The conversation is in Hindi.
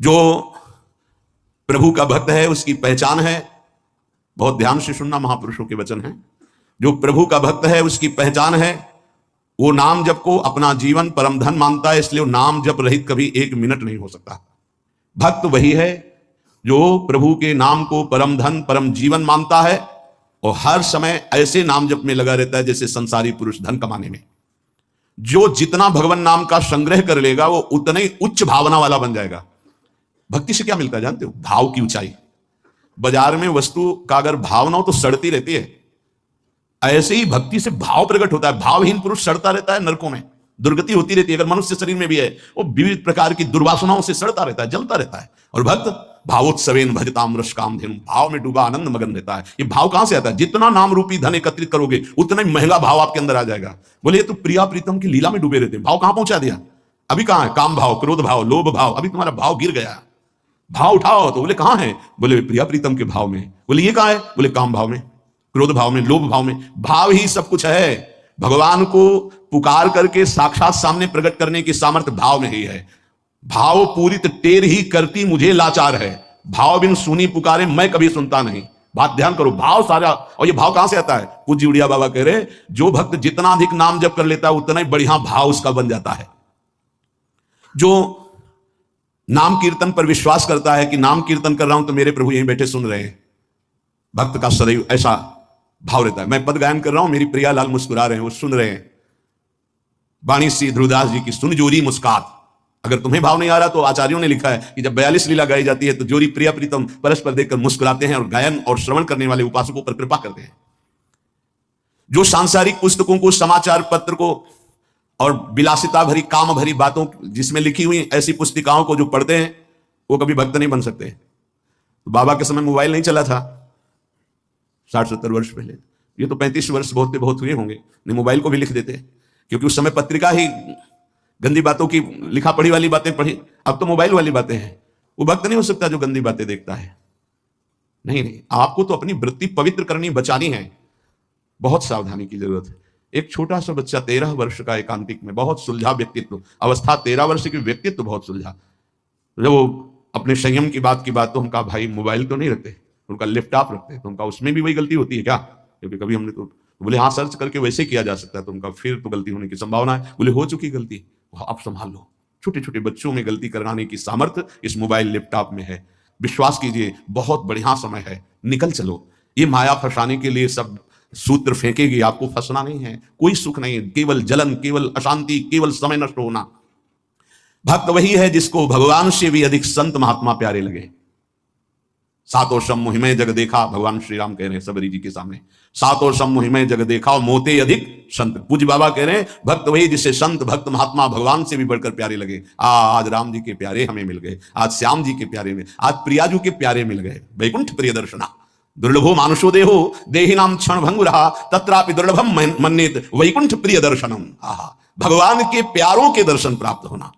जो प्रभु का भक्त है उसकी पहचान है, बहुत ध्यान से सुनना, महापुरुषों के वचन हैं। जो प्रभु का भक्त है उसकी पहचान है, वो नाम जप को अपना जीवन परम धन मानता है, इसलिए वो नाम जप रहित कभी एक मिनट नहीं हो सकता। भक्त वही है जो प्रभु के नाम को परम धन परम जीवन मानता है और हर समय ऐसे नाम जप में लगा रहता है जैसे संसारी पुरुष धन कमाने में। जो जितना भगवान नाम का संग्रह कर लेगा वो उतना ही उच्च भावना वाला बन जाएगा। भक्ति से क्या मिलता है जानते हो? भाव की ऊंचाई। बाजार में वस्तु का अगर भाव ना हो तो सड़ती रहती है, ऐसे ही भक्ति से भाव प्रकट होता है। भावहीन पुरुष सड़ता रहता है, नरकों में दुर्गति होती रहती है। अगर मनुष्य शरीर में भी है वो विविध प्रकार की दुर्वासनाओं से सड़ता रहता है, जलता रहता है। और भक्त भावोत्सवेन भजताम रसकाम धेनु, भाव में डूबा आनंद मगन रहता है। ये भाव कहां से आता है? जितना नाम रूपी धन एकत्रित करोगे उतना ही महंगा भाव आपके अंदर आ जाएगा। बोले ये तो प्रिया प्रीतम की लीला में डूबे रहते हैं, भाव कहां पहुंचा दिया? अभी कहां है? काम भाव, क्रोध भाव, लोभ भाव, अभी तुम्हारा भाव गिर गया। भाव उठाओ तो बोले कहां है? बोले प्रिया प्रीतम के भाव में। बोले ये कहां है? बोले काम भाव में, क्रोध भाव में, लोभ भाव में। भाव ही सब कुछ है। भगवान को पुकार करके साक्षात सामने प्रकट करने की सामर्थ्य भाव में ही है। भाव पूरित टेर ही करती मुझे लाचार है, भाव बिन सुनी पुकारे मैं कभी सुनता नहीं। बात ध्यान करो, भाव सारा। और ये भाव कहां से आता है? पूज्य उड़िया बाबा कह रहे जो भक्त जितना अधिक नाम जप कर लेता है उतना ही बढ़िया भाव उसका बन जाता है। जो नाम कीर्तन पर विश्वास करता है कि नाम कीर्तन कर रहा हूं तो मेरे प्रभु यहीं बैठे सुन रहे हैं, भक्त का सदैव ऐसा भाव रहता है। मैं पद गायन कर रहा हूं, मेरी प्रियालाल मुस्कुरा रहे हैं, वो सुन रहे हैं। वाणी श्री ध्रुवदास जी की सुन जोरी मुस्कात। अगर तुम्हें भाव नहीं आ रहा तो आचार्यों ने लिखा है कि जब 42 लीला गाई जाती है तो जोरी प्रिया प्रीतम परस्पर देखकर मुस्कुराते हैं और गायन और श्रवण करने वाले उपासकों पर कृपा करते हैं। जो सांसारिक पुस्तकों को, समाचार पत्र को और विलासिता भरी काम भरी बातों जिसमें लिखी हुई ऐसी पुस्तिकाओं को जो पढ़ते हैं वो कभी भक्त नहीं बन सकते। तो बाबा के समय मोबाइल नहीं चला था 60-70 वर्ष पहले, ये तो 35 वर्ष बहुत हुए होंगे, नहीं मोबाइल को भी लिख देते, क्योंकि उस समय पत्रिका ही गंदी बातों की लिखा पढ़ी वाली बातें पढ़ी। अब तो मोबाइल वाली बातें हैं। वो भक्त नहीं हो सकता जो गंदी बातें देखता है। नहीं, आपको तो अपनी वृत्ति पवित्र करनी, बचानी है। बहुत सावधानी की जरूरत है। एक छोटा सा बच्चा 13 वर्ष का एकांतिक में, बहुत सुलझा व्यक्तित्व, अवस्था 13 वर्ष की, व्यक्तित्व बहुत सुलझा। जब वो अपने संयम की बात तो हम कहा भाई मोबाइल तो नहीं रखते, उनका लैपटॉप रखते हैं। तो उनका उसमें भी वही गलती होती है क्या? क्योंकि कभी हमने तो बोले हाँ सर्च करके वैसे किया जा सकता है, तो उनका फिर तो गलती होने की संभावना है। बोले हो चुकी गलती, आप संभाल लो। छोटे छोटे बच्चों में गलती कराने की सामर्थ्य इस मोबाइल लैपटॉप में है। विश्वास कीजिए बहुत बढ़िया समय है, निकल चलो। ये माया फंसाने के लिए सब सूत्र फेंकेगी, आपको फंसना नहीं है। कोई सुख नहीं, केवल जलन, केवल अशांति, केवल समय नष्ट होना। भक्त वही है जिसको भगवान से भी अधिक संत महात्मा प्यारे लगे। सातों सम मोहिमय जग देखा, भगवान श्री राम कह रहे हैं सबरी जी के सामने, सातों सम मोहिमय जग देखा और मोते अधिक संत। पूज्य बाबा कह रहे हैं भक्त वही जिसे संत भक्त महात्मा भगवान से भी बढ़कर प्यारे लगे। आज राम जी के प्यारे हमें मिल गए, आज श्याम जी के प्यारे में, आज प्रियाजू के प्यारे मिल गए। वैकुंठ प्रिय दर्शना दुर्लभो मानुषो देहो देहि नाम क्षण भंगुरहा तत्रापि दुर्लभम मन्येत वैकुंठ प्रिय दर्शनम। भगवान के प्यारों के दर्शन प्राप्त होना।